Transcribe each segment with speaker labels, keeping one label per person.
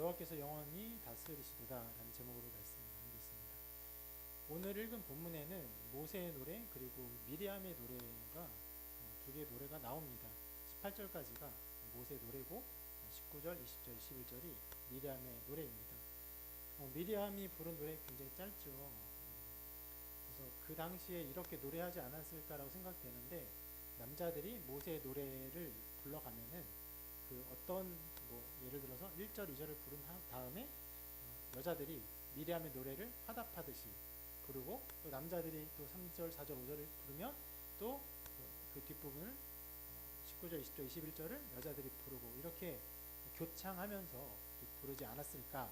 Speaker 1: 여호와께서 영원히 다스리시도다 라는 제목으로 말씀 나누겠습니다. 오늘 읽은 본문에는 모세의 노래 그리고 미리암의 노래가 두 개의 노래가 나옵니다. 18절까지가 모세의 노래고 19절, 20절, 21절이 미리암의 노래입니다. 미리암이 부른 노래 굉장히 짧죠. 그래서 그 당시에 이렇게 노래하지 않았을까라고 생각되는데, 남자들이 모세의 노래를 불러가면은 그 어떤 예를 들어서 1절, 2절을 부른 다음에 여자들이 미리암의 노래를 화답하듯이 부르고, 또 남자들이 또 3절, 4절, 5절을 부르면 또 그 뒷부분을 19절, 20절, 21절을 여자들이 부르고 이렇게 교창하면서 부르지 않았을까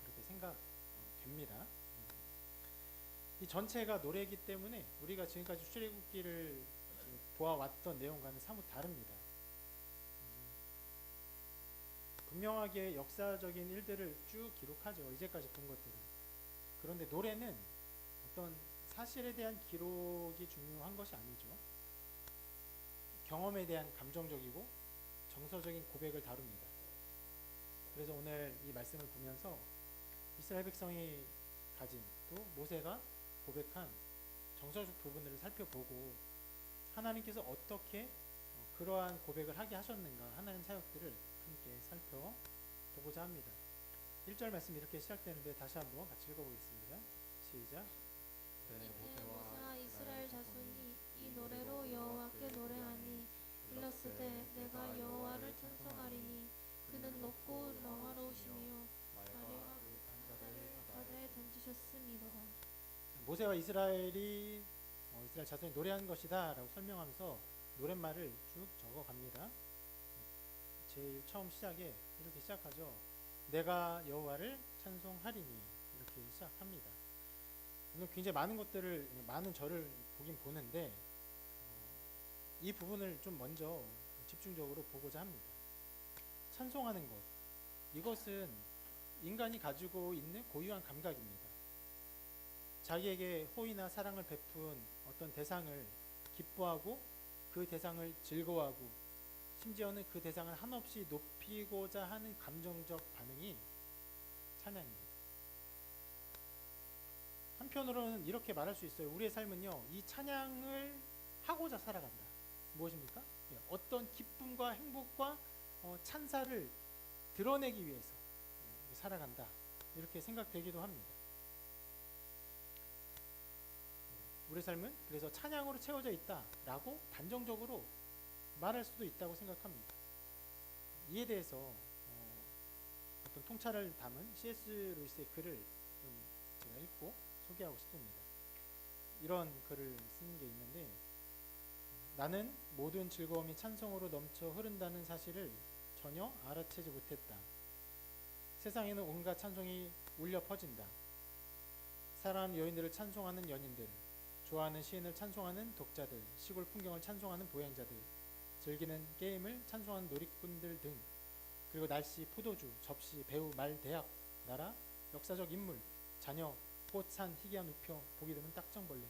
Speaker 1: 그렇게 생각됩니다. 이 전체가 노래이기 때문에 우리가 지금까지 출애굽기를 보아왔던 내용과는 사뭇 다릅니다. 분명하게 역사적인 일들을 쭉 기록하죠. 이제까지 본 것들을. 그런데 노래는 어떤 사실에 대한 기록이 중요한 것이 아니죠. 경험에 대한 감정적이고 정서적인 고백을 다룹니다. 그래서 오늘 이 말씀을 보면서 이스라엘 백성이 가진, 또 모세가 고백한 정서적 부분들을 살펴보고, 하나님께서 어떻게 그러한 고백을 하게 하셨는가, 하나님 사역들을 함께 살펴보고자 합니다. 1절 말씀 이렇게 시작되는데 다시 한번 같이 읽어보겠습니다. 시작.
Speaker 2: 이때 모세와 이스라엘 자손이 이 노래로 여호와께 노래하니 일렀으되 내가 여호와를 찬송하리니 그는 높고 영화로우시며 마리와 그 탄자를 바다에 던지셨음이로다.
Speaker 1: 모세와 이스라엘 자손이 노래한 것이다 라고 설명하면서 노랫말을 쭉 적어갑니다. 제일 처음 시작에 이렇게 시작하죠. 내가 여호와를 찬송하리니, 이렇게 시작합니다. 오늘 굉장히 많은 절을 보긴 보는데 이 부분을 좀 먼저 집중적으로 보고자 합니다. 찬송하는 것, 이것은 인간이 가지고 있는 고유한 감각입니다. 자기에게 호의나 사랑을 베푼 어떤 대상을 기뻐하고, 그 대상을 즐거워하고, 심지어는 그 대상을 한없이 높이고자 하는 감정적 반응이 찬양입니다. 한편으로는 이렇게 말할 수 있어요. 우리의 삶은요, 이 찬양을 하고자 살아간다. 무엇입니까? 어떤 기쁨과 행복과 찬사를 드러내기 위해서 살아간다. 이렇게 생각되기도 합니다. 우리의 삶은 그래서 찬양으로 채워져 있다라고 단정적으로 말할 수도 있다고 생각합니다. 이에 대해서 어떤 통찰을 담은 C.S. 루이스의 글을 좀 제가 읽고 소개하고 싶습니다. 이런 글을 쓴 게 있는데, 나는 모든 즐거움이 찬송으로 넘쳐 흐른다는 사실을 전혀 알아채지 못했다. 세상에는 온갖 찬송이 울려 퍼진다. 사랑하는 여인들을 찬송하는 연인들, 좋아하는 시인을 찬송하는 독자들, 시골 풍경을 찬송하는 보행자들, 즐기는 게임을 찬송하는 놀이꾼들 등, 그리고 날씨, 포도주, 접시, 배우, 말, 대학, 나라, 역사적 인물, 자녀, 꽃, 산, 희귀한 우표, 보기 드문 딱정벌레,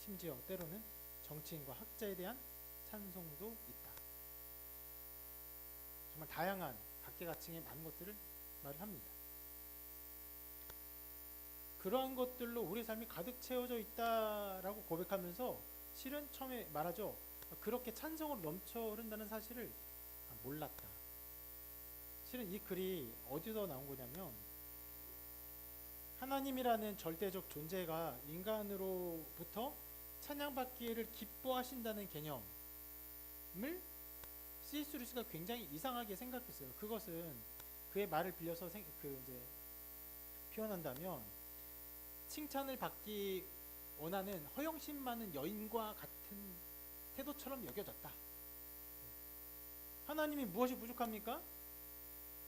Speaker 1: 심지어 때로는 정치인과 학자에 대한 찬송도 있다. 정말 다양한 각계각층의 많은 것들을 말을 합니다. 그러한 것들로 우리 삶이 가득 채워져 있다라고 고백하면서 실은 처음에 말하죠. 그렇게 찬송으로 넘쳐 흐른다는 사실을 몰랐다. 실은 이 글이 어디서 나온 거냐면, 하나님이라는 절대적 존재가 인간으로부터 찬양받기를 기뻐하신다는 개념을 C.S. 루이스가 굉장히 이상하게 생각했어요. 그것은 그의 말을 빌려서 표현한다면, 칭찬을 받기 원하는 허영심 많은 여인과 같은 태도처럼 여겨졌다. 하나님이 무엇이 부족합니까?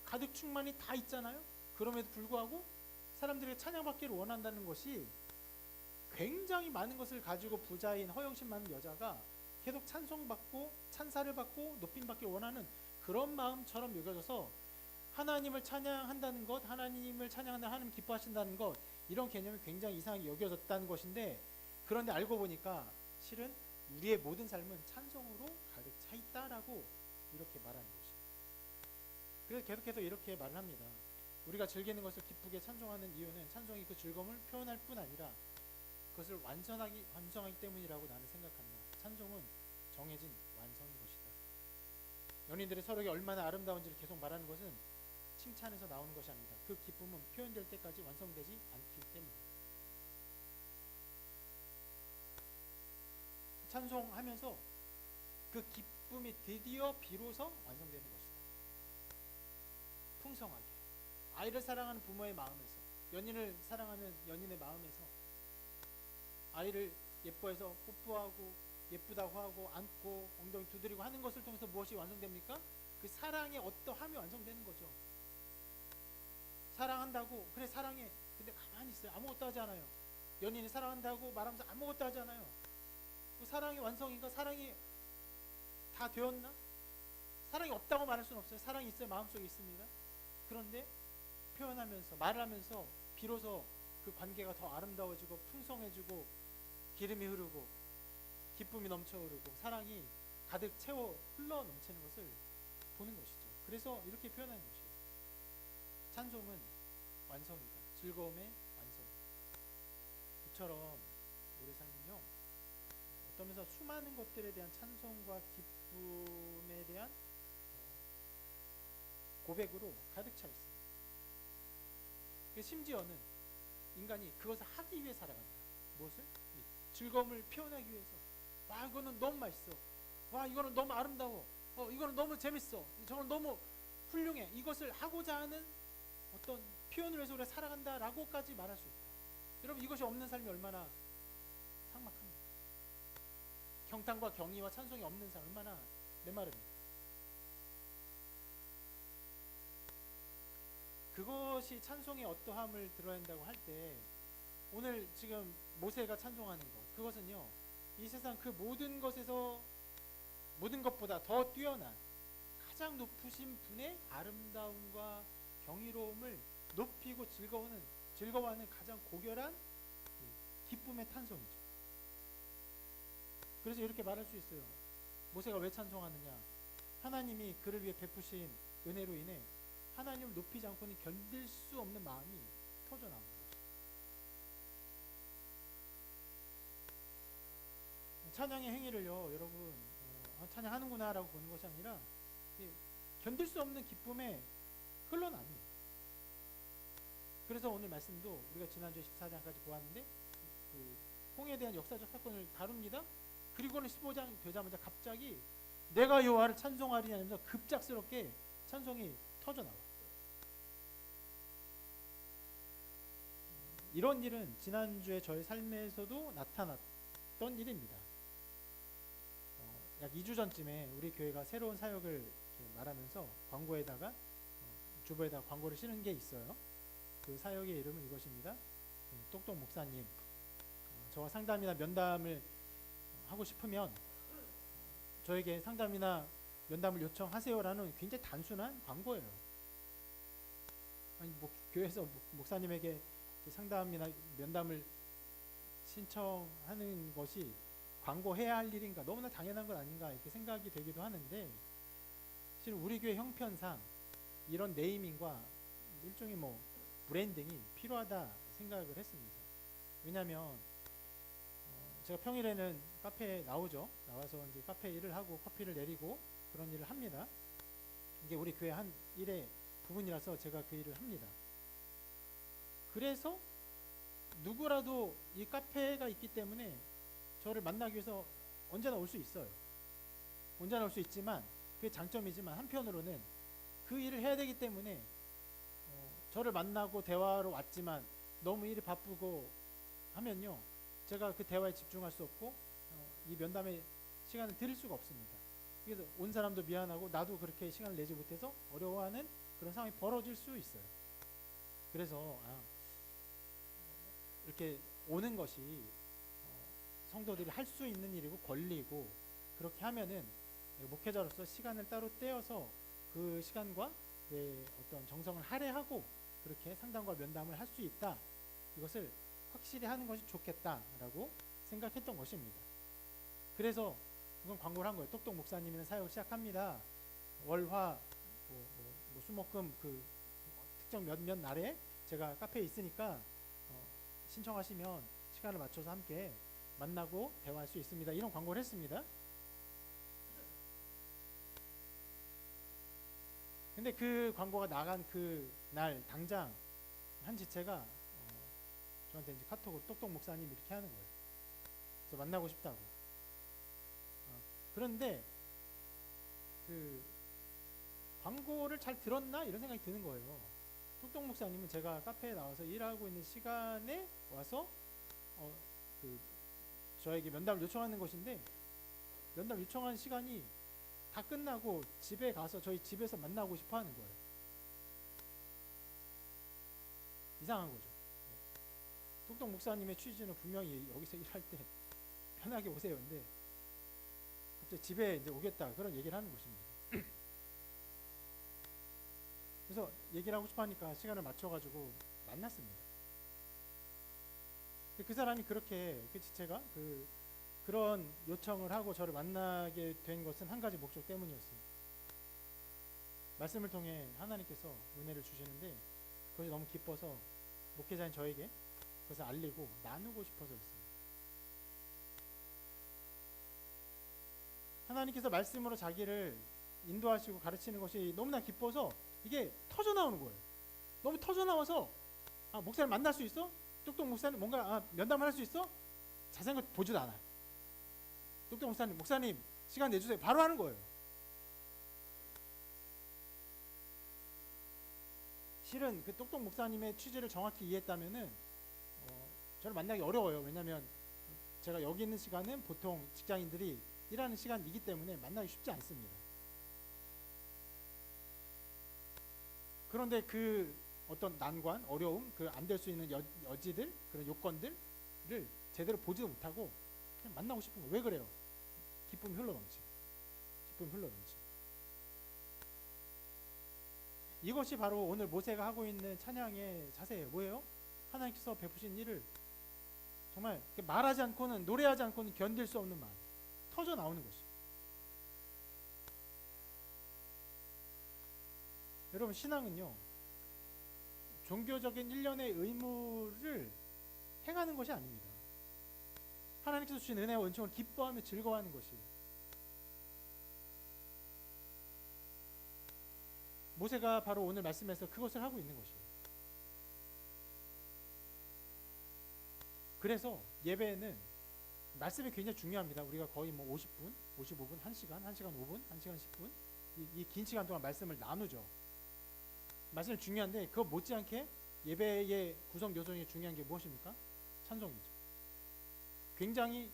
Speaker 1: 가득 충만이 다 있잖아요. 그럼에도 불구하고 사람들에게 찬양받기를 원한다는 것이, 굉장히 많은 것을 가지고 부자인 허영심 많은 여자가 계속 찬송받고 찬사를 받고 높임받기를 원하는 그런 마음처럼 여겨져서, 하나님을 찬양한다는 것, 하나님을 찬양한다, 하나님 기뻐하신다는 것, 이런 개념이 굉장히 이상하게 여겨졌다는 것인데, 그런데 알고 보니까 실은 우리의 모든 삶은 찬송으로 가득 차 있다라고 이렇게 말하는 것입니다. 그래서 계속해서 이렇게 말을 합니다. 우리가 즐기는 것을 기쁘게 찬송하는 이유는 찬송이 그 즐거움을 표현할 뿐 아니라 그것을 완성하기 때문이라고 나는 생각한다. 찬송은 정해진 완성인 것이다. 연인들이 서로에게 얼마나 아름다운지를 계속 말하는 것은 칭찬에서 나오는 것이 아니다. 그 기쁨은 표현될 때까지 완성되지 않기 때문이다. 찬송하면서 그 기쁨이 드디어 비로소 완성되는 것이다. 풍성하게 아이를 사랑하는 부모의 마음에서, 연인을 사랑하는 연인의 마음에서 아이를 예뻐해서 뽀뽀하고 예쁘다고 하고 안고 엉덩이 두드리고 하는 것을 통해서 무엇이 완성됩니까? 그 사랑의 어떠함이 완성되는 거죠. 사랑한다고 그래 사랑해 근데 가만히 있어요. 아무것도 하지 않아요. 연인이 사랑한다고 말하면서 아무것도 하지 않아요. 그 사랑의 완성인가? 사랑이 다 되었나? 사랑이 없다고 말할 수는 없어요. 사랑이 있어요. 마음속에 있습니다. 그런데 표현하면서 말을 하면서 비로소 그 관계가 더 아름다워지고 풍성해지고 기름이 흐르고 기쁨이 넘쳐 흐르고 사랑이 가득 채워 흘러 넘치는 것을 보는 것이죠. 그래서 이렇게 표현하는 것이에요. 찬송은 완성이다. 즐거움의 완성이다. 이처럼 우리 삶은요, 어떤 면에서 수많은 것들에 대한 찬송과 기쁨에 대한 고백으로 가득 차 있습니다. 심지어는 인간이 그것을 하기 위해 살아간다. 무엇을? 즐거움을 표현하기 위해서. 와, 이거는 너무 맛있어. 와, 이거는 너무 아름다워. 이거는 너무 재밌어. 저건 너무 훌륭해. 이것을 하고자 하는 어떤 표현을 위해서 우리가 살아간다라고까지 말할 수 있다. 여러분, 이것이 없는 삶이 얼마나 삭막합니까? 경탄과 경의와 찬송이 없는 삶 얼마나 메마릅니까? 그것이 찬송의 어떠함을 드러야 한다고 할 때, 오늘 지금 모세가 찬송하는 것, 그것은요, 이 세상 그 모든 것에서 모든 것보다 더 뛰어난 가장 높으신 분의 아름다움과 경이로움을 높이고 즐거워하는 가장 고결한 기쁨의 탄성이죠. 그래서 이렇게 말할 수 있어요. 모세가 왜 찬송하느냐? 하나님이 그를 위해 베푸신 은혜로 인해 하나님을 높이지 않고는 견딜 수 없는 마음이 터져 나오는 거죠. 찬양의 행위를요, 여러분, 찬양하는구나 라고 보는 것이 아니라 견딜 수 없는 기쁨에 흘러납니다. 그래서 오늘 말씀도 우리가 지난주에 14장까지 보았는데 그 홍해에 대한 역사적 사건을 다룹니다. 그리고는 15장 되자마자 갑자기 내가 여호와를 찬송하리니 하면서 급작스럽게 찬송이 터져 나와요. 이런 일은 지난주에 저의 삶에서도 나타났던 일입니다. 약 2주 전쯤에 우리 교회가 새로운 사역을 말하면서 광고에다가 주보에다가 광고를 실은 게 있어요. 그 사역의 이름은 이것입니다. 똑똑 목사님, 저와 상담이나 면담을 하고 싶으면 저에게 상담이나 면담을 요청하세요라는 굉장히 단순한 광고예요. 아니, 교회에서 목사님에게 상담이나 면담을 신청하는 것이 광고해야 할 일인가, 너무나 당연한 것 아닌가 이렇게 생각이 되기도 하는데, 실은 우리 교회 형편상 이런 네이밍과 일종의 브랜딩이 필요하다 생각을 했습니다. 왜냐하면 제가 평일에는 카페에 나오죠. 나와서 이제 카페 일을 하고 커피를 내리고 그런 일을 합니다. 이게 우리 교회 한 일의 부분이라서 제가 그 일을 합니다. 그래서 누구라도 이 카페가 있기 때문에 저를 만나기 위해서 언제나 올 수 있어요. 언제나 올 수 있지만 그게 장점이지만 한편으로는 그 일을 해야 되기 때문에 저를 만나고 대화로 왔지만 너무 일이 바쁘고 하면요, 제가 그 대화에 집중할 수 없고 이 면담에 시간을 드릴 수가 없습니다. 그래서 온 사람도 미안하고 나도 그렇게 시간을 내지 못해서 어려워하는 그런 상황이 벌어질 수 있어요. 그래서 이렇게 오는 것이 성도들이 할 수 있는 일이고 권리고, 그렇게 하면은 목회자로서 시간을 따로 떼어서 그 시간과 내 어떤 정성을 할애하고 그렇게 상담과 면담을 할 수 있다, 이것을 확실히 하는 것이 좋겠다라고 생각했던 것입니다. 그래서 이건 광고를 한 거예요. 똑똑 목사님이는 사역을 시작합니다. 월화 수목금 특정 몇몇 날에 제가 카페에 있으니까 신청하시면 시간을 맞춰서 함께 만나고 대화할 수 있습니다. 이런 광고를 했습니다. 근데 그 광고가 나간 그 날 당장 한 지체가 저한테 이제 카톡으로 똑똑 목사님 이렇게 하는 거예요. 그래서 만나고 싶다고. 그런데 그 광고를 잘 들었나 이런 생각이 드는 거예요. 똑똑 목사님은 제가 카페에 나와서 일하고 있는 시간에 와서 그 저에게 면담을 요청하는 것인데 면담 요청한 시간이 다 끝나고 집에 가서 저희 집에서 만나고 싶어 하는 거예요. 이상한 거죠. 똑똑 목사님의 취지는 분명히 여기서 일할 때 편하게 오세요. 근데 갑자기 집에 이제 오겠다 그런 얘기를 하는 것입니다. 그래서 얘기를 하고 싶어 하니까 시간을 맞춰가지고 만났습니다. 그 사람이 그렇게 그 지체가 그런 요청을 하고 저를 만나게 된 것은 한 가지 목적 때문이었어요. 말씀을 통해 하나님께서 은혜를 주시는데 그것이 너무 기뻐서 목회자인 저에게 그것을 알리고 나누고 싶어서였습니다. 하나님께서 말씀으로 자기를 인도하시고 가르치는 것이 너무나 기뻐서 이게 터져 나오는 거예요. 너무 터져 나와서 목사님 만날 수 있어? 똑똑 목사님 뭔가 면담을 할 수 있어? 자세한 거 보지도 않아요. 똑똑 목사님 시간 내주세요. 바로 하는 거예요. 실은 그 똑똑 목사님의 취지를 정확히 이해했다면은 저를 만나기 어려워요. 왜냐하면 제가 여기 있는 시간은 보통 직장인들이 일하는 시간이기 때문에 만나기 쉽지 않습니다. 그런데 그 어떤 난관, 어려움, 그 안 될 수 있는 여지들, 그런 요건들을 제대로 보지도 못하고 그냥 만나고 싶은 거예요. 왜 그래요? 기쁨이 흘러넘치. 이것이 바로 오늘 모세가 하고 있는 찬양의 자세예요. 뭐예요? 하나님께서 베푸신 일을 정말 말하지 않고는, 노래하지 않고는 견딜 수 없는 마음, 터져 나오는 것이. 여러분, 신앙은요, 종교적인 일련의 의무를 행하는 것이 아닙니다. 하나님께서 주신 은혜와 은총을 기뻐하며 즐거워하는 것이에요. 모세가 바로 오늘 말씀에서 그것을 하고 있는 것이에요. 그래서 예배는 말씀이 굉장히 중요합니다. 우리가 거의 50분, 55분, 1시간, 1시간 5분, 1시간 10분 이 긴 시간 동안 말씀을 나누죠. 말씀이 중요한데 그거 못지않게 예배의 구성 요소 중에 중요한 게 무엇입니까? 찬송이죠. 굉장히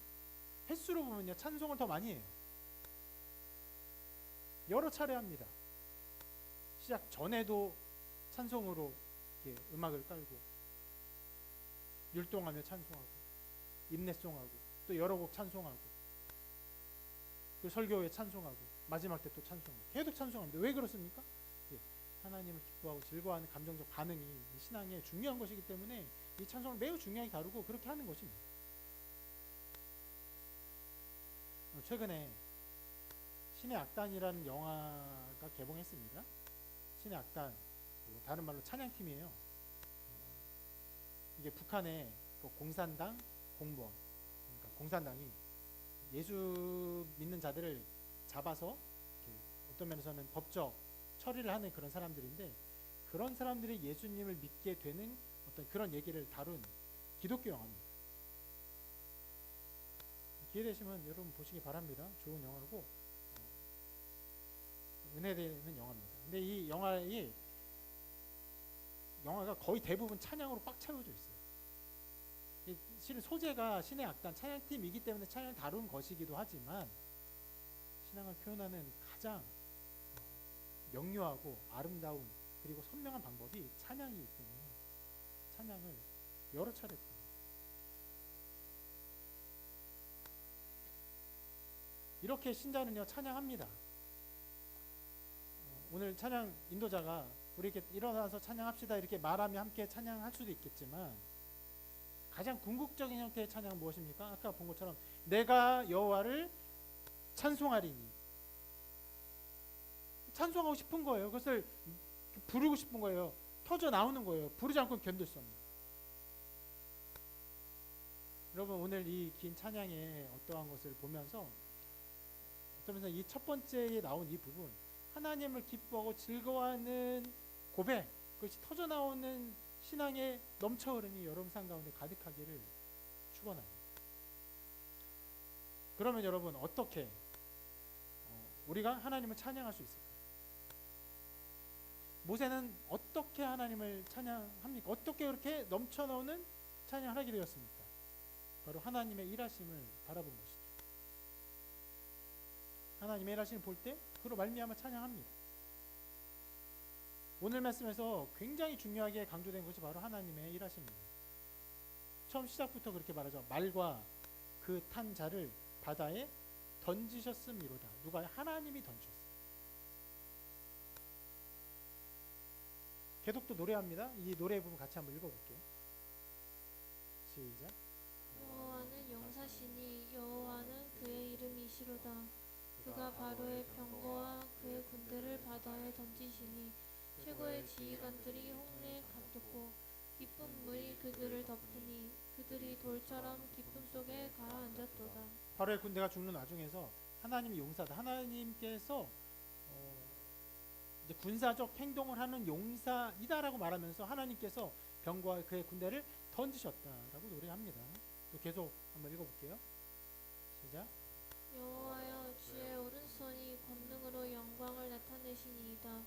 Speaker 1: 횟수로 보면요, 찬송을 더 많이 해요. 여러 차례 합니다. 시작 전에도 찬송으로 이렇게 음악을 깔고 율동하며 찬송하고 인내송하고 또 여러 곡 찬송하고 그 설교에 찬송하고 마지막 때 또 찬송하고 계속 찬송합니다. 왜 그렇습니까? 하나님을 기뻐하고 즐거워하는 감정적 반응이 이 신앙의 중요한 것이기 때문에 이 찬송을 매우 중요하게 다루고 그렇게 하는 것입니다. 최근에 신의 악단이라는 영화가 개봉했습니다. 신의 악단, 다른 말로 찬양팀이에요. 이게 북한의 공산당 공무원, 그러니까 공산당이 예수 믿는 자들을 잡아서 어떤 면에서는 법적 처리를 하는 그런 사람들인데, 그런 사람들이 예수님을 믿게 되는 어떤 그런 얘기를 다룬 기독교 영화입니다. 기회 되시면 여러분 보시기 바랍니다. 좋은 영화고 은혜되는 영화입니다. 근데 이 영화가 거의 대부분 찬양으로 꽉 채워져 있어요. 실은 소재가 신의 악단 찬양팀이기 때문에 찬양을 다룬 것이기도 하지만 신앙을 표현하는 가장 명료하고 아름다운 그리고 선명한 방법이 찬양이기 때문에 찬양을 여러 차례 부릅니다. 이렇게 신자는요 찬양합니다. 오늘 찬양 인도자가 우리 이렇게 일어나서 찬양합시다 이렇게 말하며 함께 찬양할 수도 있겠지만, 가장 궁극적인 형태의 찬양은 무엇입니까? 아까 본 것처럼 내가 여호와를 찬송하리니, 찬송하고 싶은 거예요. 그것을 부르고 싶은 거예요. 터져 나오는 거예요. 부르지 않고 견딜 수 없는. 여러분 오늘 이 긴 찬양의 어떠한 것을 보면서 어쩌면서 이 첫 번째에 나온 이 부분, 하나님을 기뻐하고 즐거워하는 고백, 그것이 터져 나오는 신앙의 넘쳐 흐름이 여러분 삶 가운데 가득하기를 축원합니다. 그러면 여러분 어떻게 우리가 하나님을 찬양할 수 있을까요? 모세는 어떻게 하나님을 찬양합니까? 어떻게 그렇게 넘쳐 나오는 찬양을 하게 되었습니까? 바로 하나님의 일하심을 바라본 것이죠. 하나님의 일하심을 볼 때 그로 말미암아 찬양합니다. 오늘 말씀에서 굉장히 중요하게 강조된 것이 바로 하나님의 일하심입니다. 처음 시작부터 그렇게 말하죠. 말과 그 탄 자를 바다에 던지셨음이로다. 누가? 하나님이 던지셨어요. 계속 또 노래합니다. 이 노래 부분 같이 한번 읽어볼게요. 시작.
Speaker 2: 여호와는 용사시니 여호와는 그의 이름이시로다. 그가 바로의 병거와 그의 군대를 바다에 던지시니 최고의 지휘관들이 홍해에 갇혔고 깊은 물이 그들을 덮으니 그들이 돌처럼 깊음 속에 가라앉았도다.
Speaker 1: 바로의 군대가 죽는 와중에서 하나님이 용사다. 하나님께서 이제 군사적 행동을 하는 용사이다라고 말하면서 하나님께서 병거와 그의 군대를 던지셨다라고 노래합니다. 또 계속 한번 읽어볼게요. 시작.
Speaker 2: 여호와여 주의 오른손이 권능으로 영광을 나타내시니이다.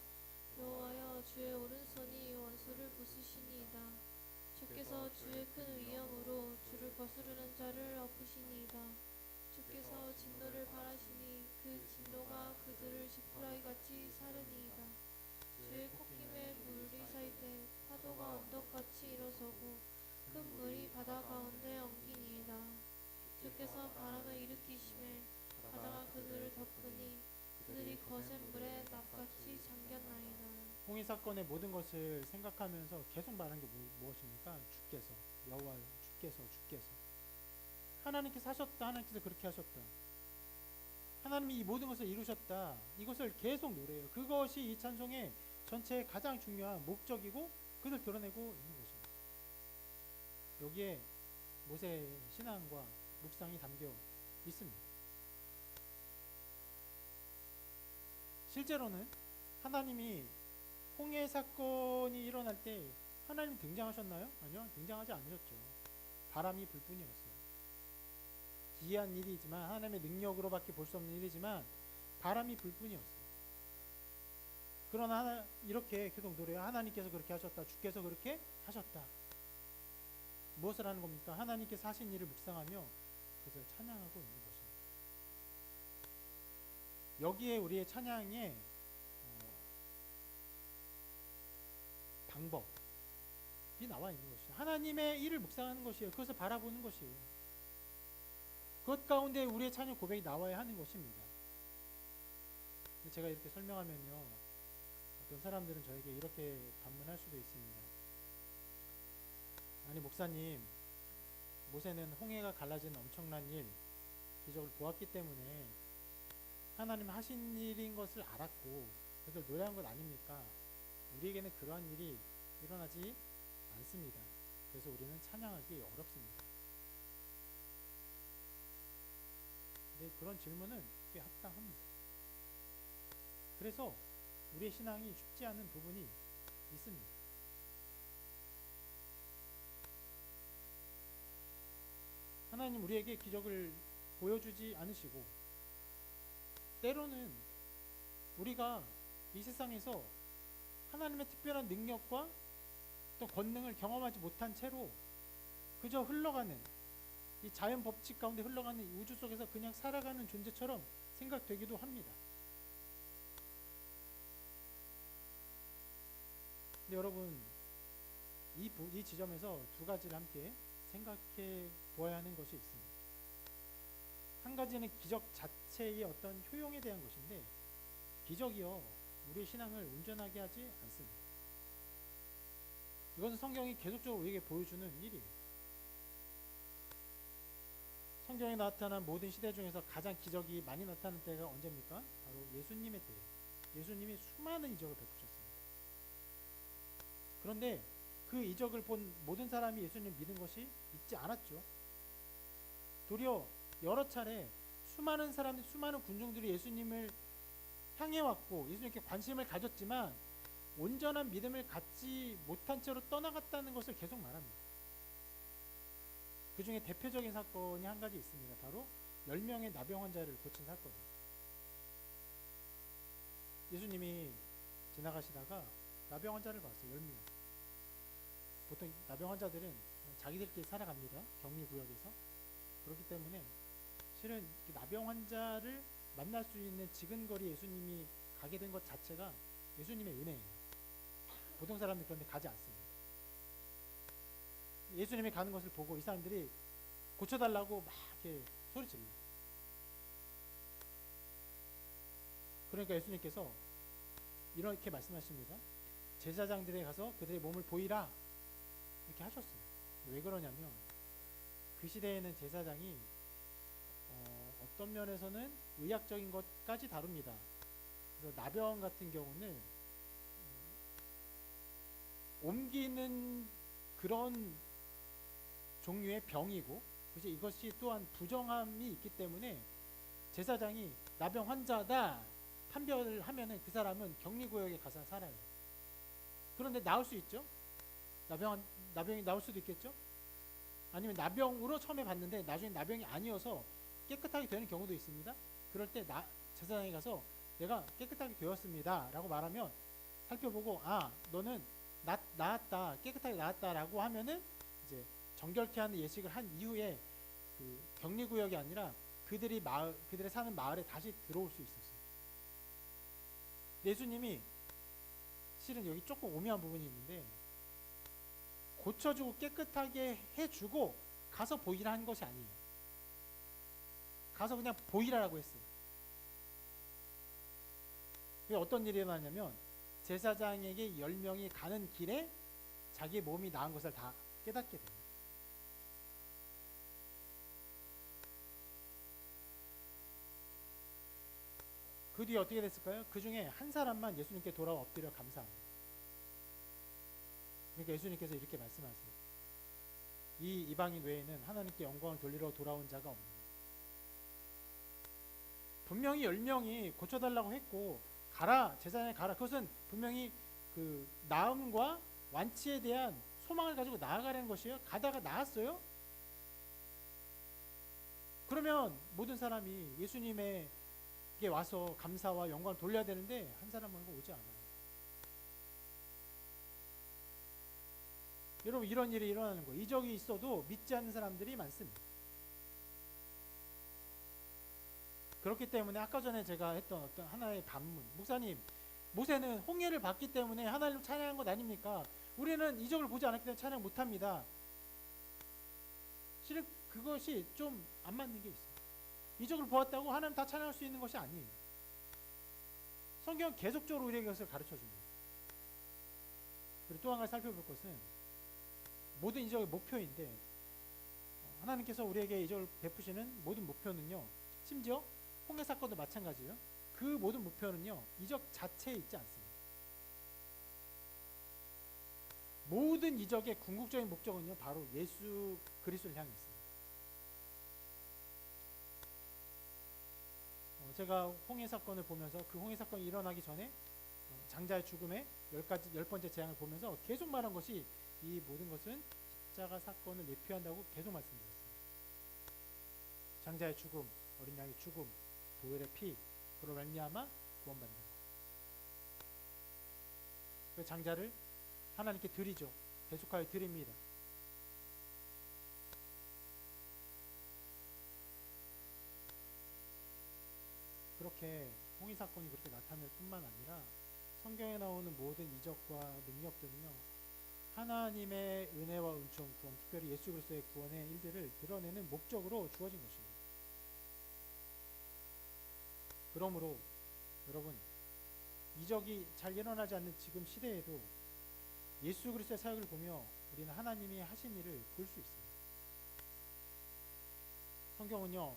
Speaker 2: 여호와여 주의 오른손이 원수를 부수시니이다. 주께서 주의 큰 위엄으로 주를 거스르는 자를 엎으시니이다. 주께서 진노를 바라시니 그 진노가 그들을 지푸라기같이 사르니이다. 주의 콧김에 물이 살 때 파도가 언덕같이 일어서고 큰 물이 바다 가운데 엉키니이다. 주께서 바람을 일으키심에 바다가 그들을 덮으니 그들이 거센 물에 납같이 잠겼나이다.
Speaker 1: 홍해 사건의 모든 것을 생각하면서 계속 말한 게 무엇입니까? 주께서, 여호와 주께서 하나님께서 하셨다. 하나님께서 그렇게 하셨다. 하나님이 이 모든 것을 이루셨다. 이것을 계속 노래해요. 그것이 이 찬송의 전체의 가장 중요한 목적이고 그것을 드러내고 있는 것입니다. 여기에 모세의 신앙과 묵상이 담겨 있습니다. 실제로는 하나님이 홍해 사건이 일어날 때 하나님이 등장하셨나요? 아니요, 등장하지 않으셨죠. 바람이 불 뿐이었어요. 기이한 일이지만, 하나님의 능력으로밖에 볼 수 없는 일이지만 바람이 불 뿐이었어요. 그러나 이렇게 계속 노래해요. 하나님께서 그렇게 하셨다. 주께서 그렇게 하셨다. 무엇을 하는 겁니까? 하나님께서 하신 일을 묵상하며 그것을 찬양하고 있는 것입니다. 여기에 우리의 찬양의 방법이 나와 있는 것이에요. 하나님의 일을 묵상하는 것이에요. 그것을 바라보는 것이에요. 그것 가운데 우리의 찬양 고백이 나와야 하는 것입니다. 제가 이렇게 설명하면요, 어떤 사람들은 저에게 이렇게 반문할 수도 있습니다. 아니 목사님, 모세는 홍해가 갈라지는 엄청난 일, 기적을 보았기 때문에 하나님 하신 일인 것을 알았고 그래서 노래한 것 아닙니까? 우리에게는 그러한 일이 일어나지 않습니다. 그래서 우리는 찬양하기 어렵습니다. 근데 그런 질문은 꽤 합당합니다. 그래서 우리의 신앙이 쉽지 않은 부분이 있습니다. 하나님 우리에게 기적을 보여주지 않으시고 때로는 우리가 이 세상에서 하나님의 특별한 능력과 또 권능을 경험하지 못한 채로 그저 흘러가는 이 자연 법칙 가운데 흘러가는 우주 속에서 그냥 살아가는 존재처럼 생각되기도 합니다. 근데 여러분 이 지점에서 두 가지를 함께 생각해 보아야 하는 것이 있습니다. 한 가지는 기적 자체의 어떤 효용에 대한 것인데 기적이요 우리의 신앙을 온전하게 하지 않습니다. 이것은 성경이 계속적으로 우리에게 보여주는 일이에요. 성경에 나타난 모든 시대 중에서 가장 기적이 많이 나타난 때가 언제입니까? 바로 예수님의 때예요. 예수님이 수많은 이적을 베푸셨습니다. 그런데 그 이적을 본 모든 사람이 예수님을 믿은 것이 있지 않았죠. 도리어 여러 차례 수많은 사람들, 수많은 군중들이 예수님을 향해 왔고 예수님께 관심을 가졌지만 온전한 믿음을 갖지 못한 채로 떠나갔다는 것을 계속 말합니다. 그 중에 대표적인 사건이 한 가지 있습니다. 바로 10명의 나병 환자를 고친 사건입니다. 예수님이 지나가시다가 나병 환자를 봤어요. 10명. 보통 나병 환자들은 자기들끼리 살아갑니다. 격리구역에서. 그렇기 때문에 실은 나병 환자를 만날 수 있는 지근거리 예수님이 가게 된 것 자체가 예수님의 은혜예요. 보통 사람들 그런데 가지 않습니다. 예수님이 가는 것을 보고 이 사람들이 고쳐달라고 막 이렇게 소리 질러. 그러니까 예수님께서 이렇게 말씀하십니다. 제사장들에 가서 그들의 몸을 보이라 이렇게 하셨어요. 왜 그러냐면 그 시대에는 제사장이 어떤 면에서는 의학적인 것까지 다룹니다. 그래서 나병 같은 경우는 옮기는 그런 종류의 병이고 이것이 또한 부정함이 있기 때문에 제사장이 나병 환자다 판별을 하면은 그 사람은 격리구역에 가서 살아요. 그런데 나을 수 있죠? 나병이 나올 수도 있겠죠? 아니면 나병으로 처음에 봤는데 나중에 나병이 아니어서 깨끗하게 되는 경우도 있습니다. 그럴 때 제사장에 가서 내가 깨끗하게 되었습니다 라고 말하면 살펴보고 너는 나았다 깨끗하게 나았다 라고 하면은 이제 정결케 하는 예식을 한 이후에 그 격리구역이 아니라 그들이 사는 마을에 다시 들어올 수 있었어요. 예수님이 실은 여기 조금 오묘한 부분이 있는데 고쳐주고 깨끗하게 해주고 가서 보이라 한 것이 아니에요. 가서 그냥 보이라라고 했어요. 왜 어떤 일이 일어나냐면 제사장에게 10명이 가는 길에 자기의 몸이 나은 것을 다 깨닫게 됩니다. 그 뒤에 어떻게 됐을까요? 그 중에 한 사람만 예수님께 돌아와 엎드려 감사합니다. 그러니까 예수님께서 이렇게 말씀하세요. 이 이방인 외에는 하나님께 영광을 돌리러 돌아온 자가 없느니라. 분명히 10명이 고쳐달라고 했고 가라 제사장에 가라 그것은 분명히 그 나음과 완치에 대한 소망을 가지고 나아가라는 것이에요. 가다가 나았어요. 그러면 모든 사람이 예수님에게 와서 감사와 영광을 돌려야 되는데 한 사람 말고 오지 않아요. 여러분 이런 일이 일어나는 거예요. 이적이 있어도 믿지 않는 사람들이 많습니다. 그렇기 때문에 아까 전에 제가 했던 어떤 하나의 반문, 목사님 모세는 홍해를 봤기 때문에 하나님을 찬양한 것 아닙니까? 우리는 이적을 보지 않았기 때문에 찬양 못합니다. 실은 그것이 좀 안 맞는 게 있어요. 이적을 보았다고 하나님 다 찬양할 수 있는 것이 아니에요. 성경은 계속적으로 우리에게 그것을 가르쳐 줍니다. 그리고 또 한 가지 살펴볼 것은 모든 이적의 목표인데 하나님께서 우리에게 이적을 베푸시는 모든 목표는요. 심지어 홍해 사건도 마찬가지예요. 그 모든 목표는요. 이적 자체에 있지 않습니다. 모든 이적의 궁극적인 목적은요. 바로 예수 그리스도를 향해 있습니다. 제가 홍해 사건을 보면서 그 홍해 사건이 일어나기 전에 장자의 죽음의 10번째 재앙을 보면서 계속 말한 것이 이 모든 것은 십자가 사건을 예표한다고 계속 말씀드렸습니다. 장자의 죽음, 어린 양의 죽음, 보혈의 피, 그로 말미암아 구원받는 것. 그 장자를 하나님께 드리죠. 대속하여 드립니다. 그렇게 홍해 사건이 그렇게 나타날 뿐만 아니라 성경에 나오는 모든 이적과 능력들은요. 하나님의 은혜와 은총, 구원, 특별히 예수 그리스도의 구원의 일들을 드러내는 목적으로 주어진 것입니다. 그러므로 여러분 이적이 잘 일어나지 않는 지금 시대에도 예수 그리스도의 사역을 보며 우리는 하나님이 하신 일을 볼 수 있습니다. 성경은요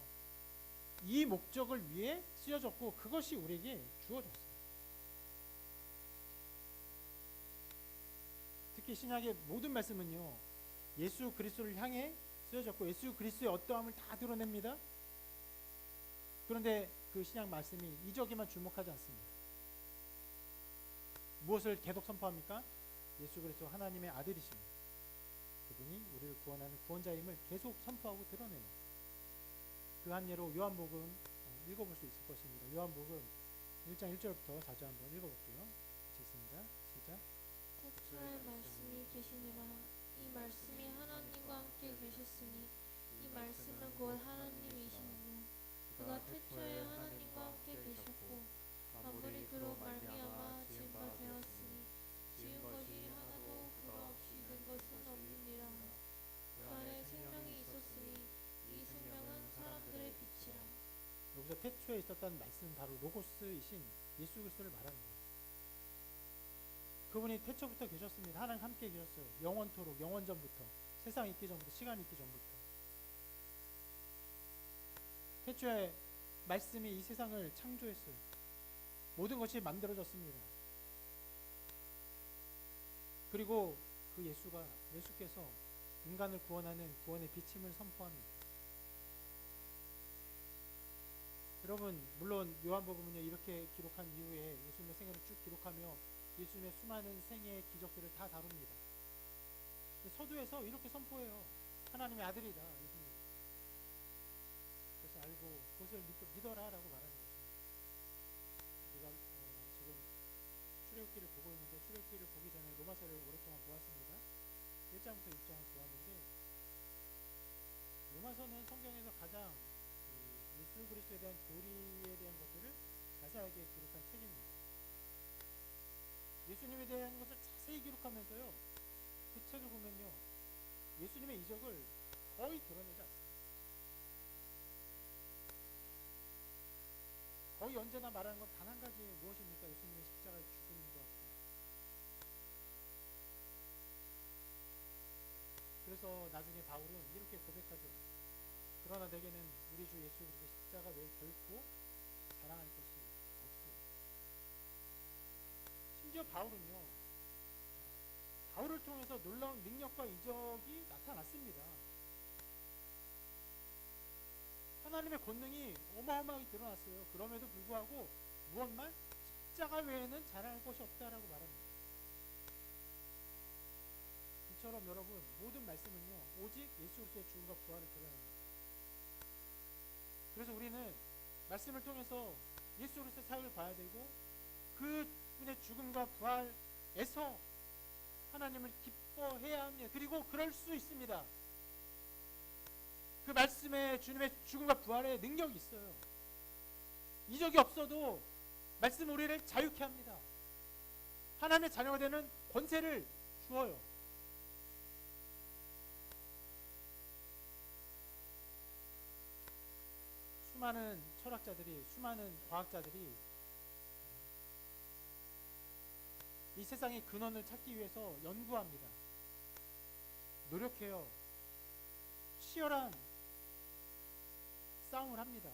Speaker 1: 이 목적을 위해 쓰여졌고 그것이 우리에게 주어졌어요. 특히 신약의 모든 말씀은요, 예수 그리스도를 향해 쓰여졌고 예수 그리스도의 어떠함을 다 드러냅니다. 그런데 그 신약 말씀이 이적에만 주목하지 않습니다. 무엇을 계속 선포합니까? 예수 그리스도 하나님의 아들이십니다. 그분이 우리를 구원하는 구원자임을 계속 선포하고 드러내요. 그 한 예로 요한복음 읽어볼 수 있을 것입니다. 요한복음 1장 1절부터 자주 한번 읽어볼게요. 같이 있습니다. 시작.
Speaker 2: 태초에 말씀이 계시니라. 이 말씀이 하나님과 함께 계셨으니 이 말씀은 곧 하나님이시니라. 그가 태초에 하나님과 함께 계셨고 만물이 그로 말미암아 지은 바 되었으니 지은 것이 하나도 그가 없이 된 것은 없느니라. 그 안에 생명이 있었으니 이 생명은 사람들의 빛이라.
Speaker 1: 여기서 태초에 있었던 말씀은 바로 로고스이신 예수 그리스도를 말하는 거예요. 그분이 태초부터 계셨습니다. 하나님 함께 계셨어요. 영원토록, 영원전부터, 세상 있기 전부터, 시간 있기 전부터. 태초에 말씀이 이 세상을 창조했어요. 모든 것이 만들어졌습니다. 그리고 그 예수께서 인간을 구원하는 구원의 비침을 선포합니다. 여러분, 물론 요한복음은요, 이렇게 기록한 이후에 예수님의 생애를 쭉 기록하며 예수님의 수많은 생애의 기적들을 다 다룹니다. 서두에서 이렇게 선포해요. 하나님의 아들이다, 예수님. 그래서 알고 그것을 믿어라라고 말하는 것입니다. 우리가 지금 출애굽기를 보고 있는데 출애굽기를 보기 전에 로마서를 오랫동안 보았습니다. 1장부터 6장을 보았는데 로마서는 성경에서 가장 예수 그리스도에 대한 교리에 대한 것들을 자세하게 기록한 책입니다. 예수님에 대한 것을 자세히 기록하면서요, 그 책을 보면요, 예수님의 이적을 거의 드러내지 않습니다. 거의 언제나 말하는 건 단 한 가지, 무엇입니까? 예수님의 십자가의 죽음과. 그래서 나중에 바울은 이렇게 고백하죠. 그러나 내게는 우리 주 예수 그리스도의 십자가 외에 결코 자랑할 것이 없습니다. 심지어 바울을 통해서 놀라운 능력과 이적이 나타났습니다. 하나님의 권능이 어마어마하게 드러났어요. 그럼에도 불구하고 무엇만? 십자가 외에는 자랑할 것이 없다라고 말합니다. 이처럼 여러분, 모든 말씀은요, 오직 예수 그리스도의 죽음과 부활을 드러냅니다. 그래서 우리는 말씀을 통해서 예수 그리스도의 사역을 봐야 되고, 그분의 죽음과 부활에서 하나님을 기뻐해야 합니다. 그리고 그럴 수 있습니다. 그 말씀에 주님의 죽음과 부활의 능력이 있어요. 이적이 없어도 말씀 우리를 자유케 합니다. 하나님의 자녀가 되는 권세를 주어요. 수많은 철학자들이, 수많은 과학자들이 이 세상의 근원을 찾기 위해서 연구합니다. 노력해요. 치열한 싸움을 합니다.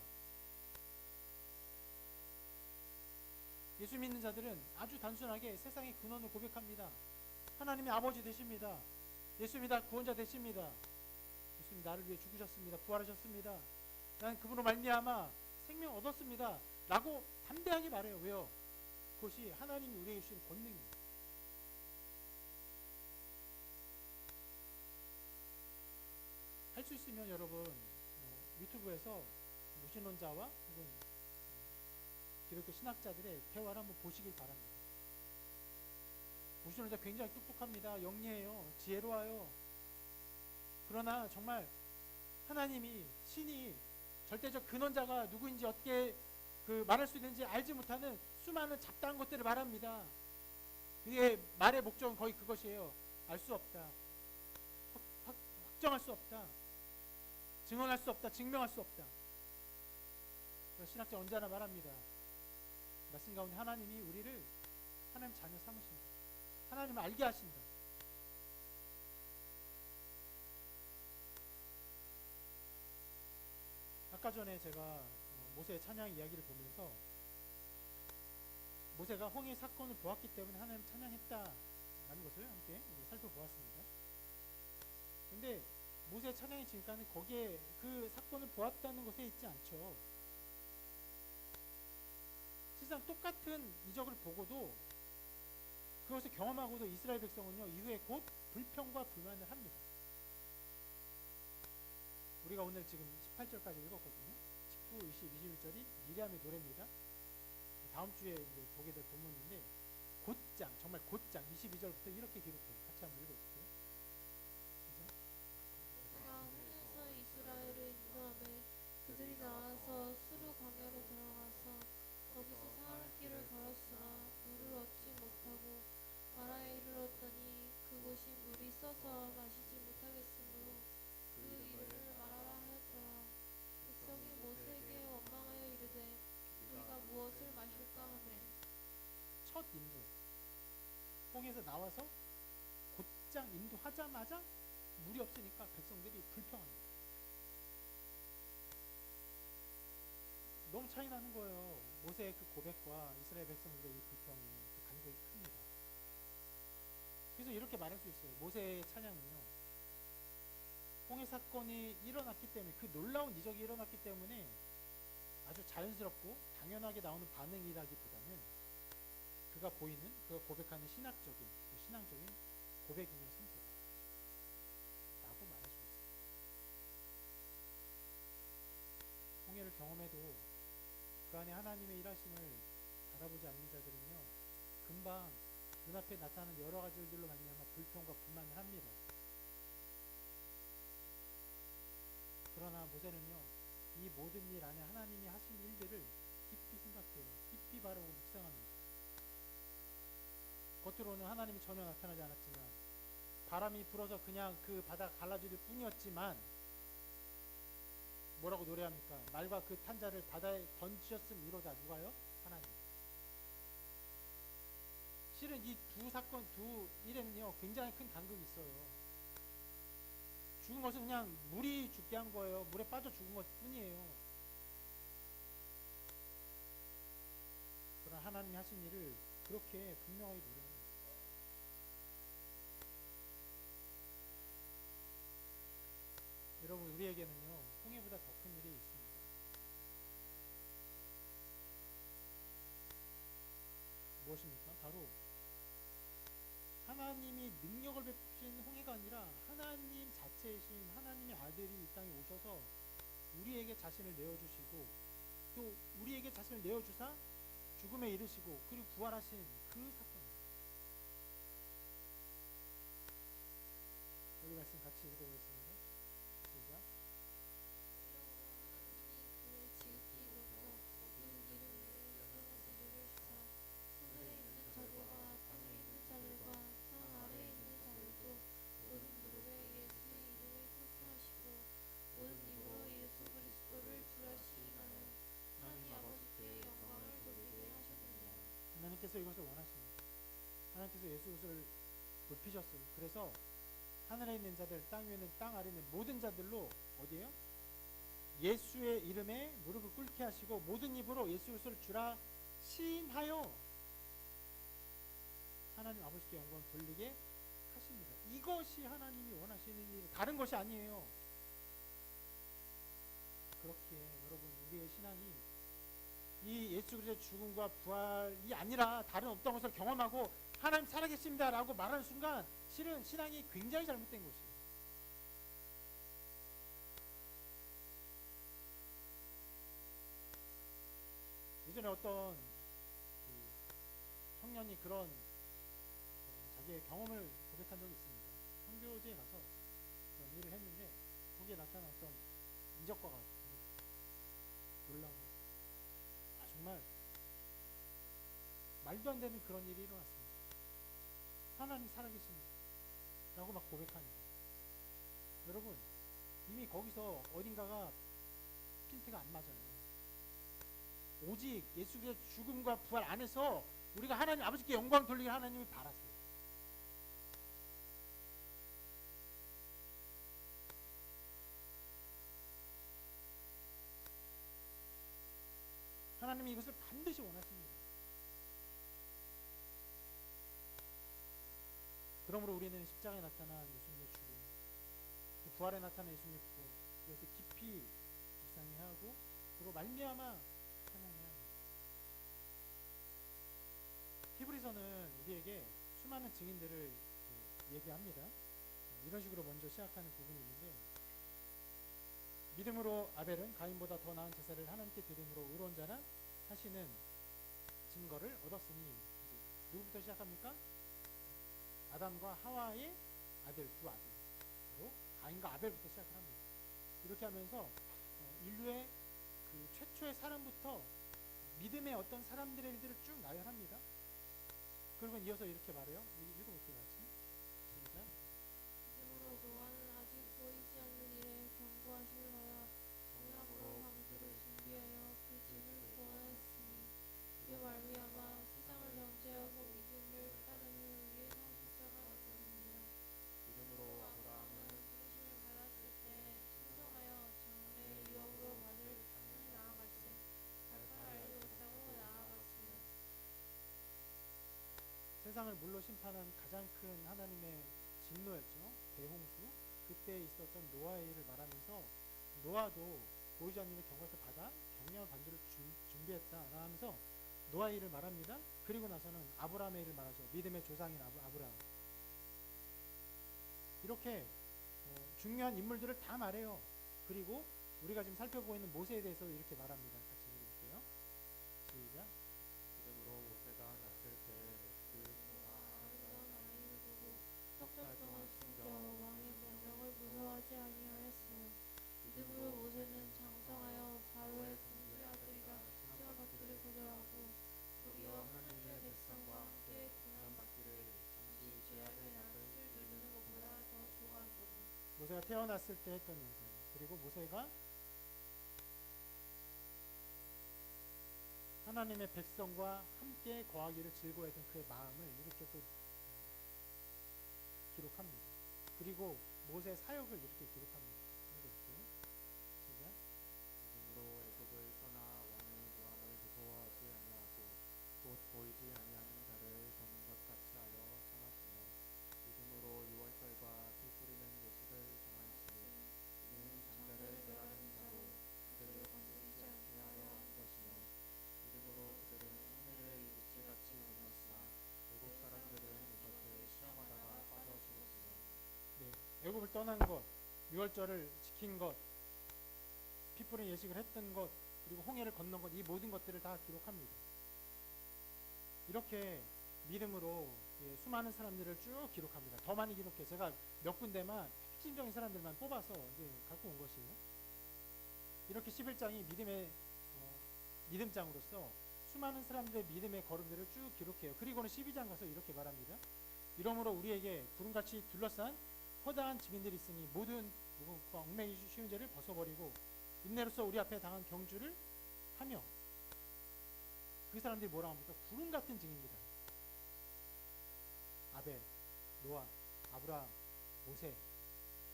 Speaker 1: 예수 믿는 자들은 아주 단순하게 세상의 근원을 고백합니다. 하나님의 아버지 되십니다. 예수입니다. 구원자 되십니다. 예수님 나를 위해 죽으셨습니다. 부활하셨습니다. 난 그분으로 말미암아 생명 얻었습니다. 라고 담대하게 말해요. 왜요? 그것이 하나님이 우리에게 주신 권능입니다. 할 수 있으면 여러분, 유튜브에서 무신론자와 혹은 기독교 신학자들의 대화를 한번 보시길 바랍니다. 무신론자 굉장히 똑똑합니다. 영리해요. 지혜로워요. 그러나 정말 하나님이, 신이, 절대적 근원자가 누구인지 어떻게 말할 수 있는지 알지 못하는 수많은 잡다한 것들을 말합니다. 그의 말의 목적은 거의 그것이에요. 알 수 없다. 확정할 수 없다. 증언할 수 없다. 증명할 수 없다. 신학자 언제나 말합니다. 말씀 가운데 하나님이 우리를 하나님 자녀 삼으신다. 하나님을 알게 하신다. 아까 전에 제가 모세의 찬양 이야기를 보면서 모세가 홍해 사건을 보았기 때문에 하나님 찬양했다라는 것을 것을 함께 우리 살펴보았습니다. 근데 모세 찬양의 진가는 거기에 그 사건을 보았다는 것에 있지 않죠. 실상 똑같은 이적을 보고도 그것을 경험하고도 이스라엘 백성은요 이후에 곧 불평과 불만을 합니다. 우리가 오늘 지금 18절까지 읽었거든요. 19, 20, 21절이 미리암의 노래입니다. 다음 주에 이제 보게 될 본문인데 곧장, 정말 곧장 22절부터 이렇게 기록해요. 같이 한번 읽어볼게요.
Speaker 2: 모세가 홍해서 이스라엘을 인도하며 그들이 나와서 수르 광야로 들어가서 거기서 사흘 길을 걸었으나 물을 얻지 못하고 마라에 이르렀더니 그곳이 물이 써서 마시지 못하겠으므로 그 이름을 마라라 하였더라. 백성이 모세에게 원망하여 이르되 우리가 무엇을 마실까 하매
Speaker 1: 첫 인도, 홍해에서 나와서 곧장 인도하자마자 물이 없으니까 백성들이 불평합니다. 너무 차이 나는 거예요. 모세의 그 고백과 이스라엘 백성들의 이 불평이, 그 간격이 큽니다. 그래서 이렇게 말할 수 있어요. 모세의 찬양은요, 홍해 사건이 일어났기 때문에, 그 놀라운 이적이 일어났기 때문에 아주 자연스럽고 당연하게 나오는 반응이라기보다는 그가 보이는, 그가 고백하는 신학적인, 신앙적인 고백이며 성격 라고 말할 수 있어요. 홍해를 경험해도 그 안에 하나님의 일하심을 바라보지 않는 자들은요 금방 눈앞에 나타나는 여러 가지 일들로 말미암아 불평과 불만을 합니다. 그러나 모세는요 이 모든 일 안에 하나님이 하신 일들을 깊이 생각해요. 깊이 바라보고 묵상합니다. 겉으로는 하나님이 전혀 나타나지 않았지만, 바람이 불어서 그냥 그 바다가 갈라질 뿐이었지만 뭐라고 노래합니까? 말과 그 탄자를 바다에 던지셨음이로다. 누가요? 하나님. 실은 이 두 사건, 두 일에는요 굉장히 큰 간극이 있어요. 죽은 것은 그냥 물이 죽게 한 거예요. 물에 빠져 죽은 것 뿐이에요. 그러나 하나님이 하신 일을 그렇게 분명하게 노래합니다. 여러분, 우리에게는요 홍해보다 더 큰 일이 있습니다. 무엇입니까? 바로 하나님이 능력을 베푸신 홍해가 아니라 하나님 자체이신 하나님의 아들이 이 땅에 오셔서 우리에게 자신을 내어주시고, 또 우리에게 자신을 내어주사 죽음에 이르시고 그리고 부활하신 그 사건입니다. 여기 말씀 같이 읽어보겠습니다. 시작.
Speaker 2: 이러므로 하나님이 그를 지극히로부터 그 이름을 이르를 주사 하늘에 있는 자들과 땅에 있는 자들과 땅 아래에 있는 자들도 모든 무릎에 예수의 이름을 꿇게 하시고 모든 입으로 예수 그리스도를 주라 시인하여 하나님 아버지께 영광을 돌리게 하셨느니라.
Speaker 1: 하나님께서 이것을 원하십니다. 하나님께서 예수 그리스도를 높이셨어요. 그래서 하늘에 있는 자들, 땅 위에 있는, 땅 아래에 있는 모든 자들로 어디에요? 예수의 이름에 무릎을 꿇게 하시고 모든 입으로 예수 그리스도를 주라 시인하여 하나님 아버지께 영광을 돌리게 하십니다. 이것이 하나님이 원하시는 일, 다른 것이 아니에요. 그렇기에 여러분, 우리의 신앙이 이 예수 그리스도의 죽음과 부활이 아니라 다른 없던 것을 경험하고 하나님 살아계십니다 라고 말하는 순간 실은 신앙이 굉장히 잘못된 것이에요. 예전에 어떤 그 청년이 그런 자기의 경험을 고백한 적이 있습니다. 선교지에 가서 그런 일을 했는데 거기에 나타난 어떤 이적과 같은 놀라운, 정말 말도 안 되는 그런 일이 일어났습니다. 하나님 살아계십니다 라고 막 고백합니다. 여러분, 이미 거기서 어딘가가 핀트가 안 맞아요. 오직 예수 그리스도의 죽음과 부활 안에서 우리가 하나님 아버지께 영광 돌리게 하나님을 바라세요. 하나님이 이것을 반드시 원하십니다. 그러므로 우리는 십자가에 나타난 예수님의 죽음, 그 부활에 나타난 예수님의 부활, 이것을 깊이 묵상해야 하고 그리고 말미암아 찬양해야 합니다. 히브리서는 우리에게 수많은 증인들을 얘기합니다. 이런 식으로 먼저 시작하는 부분이 있는데, 믿음으로 아벨은 가인보다 더 나은 제사를 하나님께 드림으로 의로운 자라 하시는 증거를 얻었으니, 누구부터 시작합니까? 아담과 하와의 아들, 두 아들, 바로 가인과 아벨부터 시작을 합니다. 이렇게 하면서 인류의 그 최초의 사람부터 믿음의 어떤 사람들의 일들을 쭉 나열합니다. 그리고 이어서 이렇게 말해요. 읽어볼게요, 같이. 시작.
Speaker 2: 이름으로 노아는 아직 보이지 않는 일에 경고하실러야 동양으로 방주를 준비하여 그 집을 구원하였으니 이로 말미암아 세상을 정죄하고 믿음을 따르는 우리의 상속자가 되었느니라.
Speaker 3: 이름으로 아브라함은
Speaker 2: 부르심을 받았을 때 신성하여 장래 유업으로 받을 땅에 나아갈세. 발판을 알지 못하고 나아갔으며.
Speaker 1: 세상을 물로 심판한 가장 큰 하나님의 진노였죠. 대홍수. 그때 있었던 노아의 일을 말하면서, 노아도 보이지 않는 일의 경고에서 받아 경량한 반주를 준비했다 하면서 노아의 일을 말합니다. 그리고 나서는 아브라함의 일을 말하죠. 믿음의 조상인 아브라함. 이렇게 중요한 인물들을 다 말해요. 그리고 우리가 지금 살펴보고 있는 모세에 대해서 이렇게 말합니다. 같이 읽어볼게요. 시작.
Speaker 3: 이름으로 모세가 났을 때그
Speaker 2: 아름다운 아이를 보고 석 달 동안 숨겨 왕의 명령을 무서워하지 아니하였으며 믿음으로 모세는 장성하여 바로의 공주의 아들이라 칭함받기를 거절하고 도리어 하나님의 백성과 함께 고난받기를 잠시 죄악의 낯을 누리는 것보다 더 좋아한다고.
Speaker 1: 모세가 태어났을 때 했던 일들, 그리고 모세가 하나님의 백성과 함께 거하기를 즐거워했던 그의 마음을 이렇게 또 기록합니다. 그리고 모세의 사역을 이렇게 기록합니다. 읽어볼게요. 시작.
Speaker 3: 이름으로 애굽을 떠나 왕의 고함을 무서워하지 아니하고 곧 보이지 아니하는 자를 보는 것 같이 하여 참았으며 믿음으로 유월절과 피 뿌리는 예식을 정하였으니 이는 장자를 멸하는 자로 그들을 건드리지 않게 하려 한 것이며 믿음으로 그들은 홍해를 이집트같이 건넜으나 애굽 사람들은 이것을 시험하다가 빠져 죽었으며.
Speaker 1: 네, 애굽을 떠난 것, 유월절을 지킨 것, 피 뿌린 예식을 했던 것, 그리고 홍해를 건넌 것, 이 모든 것들을 다 기록합니다. 이렇게 믿음으로 수많은 사람들을 쭉 기록합니다. 더 많이 기록해. 제가 몇 군데만 핵심적인 사람들만 뽑아서 이제 갖고 온 것이에요. 이렇게 11장이 믿음의 믿음장으로서 수많은 사람들의 믿음의 걸음들을 쭉 기록해요. 그리고는 12장 가서 이렇게 말합니다. 이러므로 우리에게 구름같이 둘러싼 허다한 증인들이 있으니 모든 무겁고 얽매이기 쉬운 죄를 벗어버리고 인내로서 우리 앞에 당한 경주를 하며. 그 사람들이 뭐라고 합니까? 구름 같은 증인이다. 아벨, 노아, 아브라함, 모세,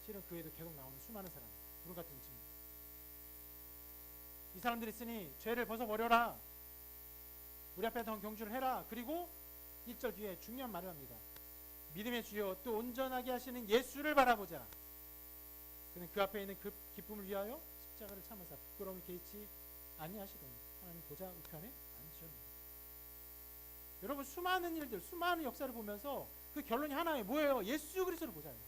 Speaker 1: 실은 그 외에도 계속 나오는 수많은 사람, 구름 같은 증인. 이 사람들이 있으니 죄를 벗어버려라. 우리 앞에 당한 경주를 해라. 그리고 1절 뒤에 중요한 말을 합니다. 믿음의 주여 또 온전하게 하시는 예수를 바라보자. 그는 그 앞에 있는 그 기쁨을 위하여 십자가를 참으사 부끄러움을 개의치 아니하시더니 하나님 보좌 우편에 앉으셨습니다. 여러분, 수많은 일들, 수많은 역사를 보면서 그 결론이 하나예요. 뭐예요? 예수 그리스도를 보자예요.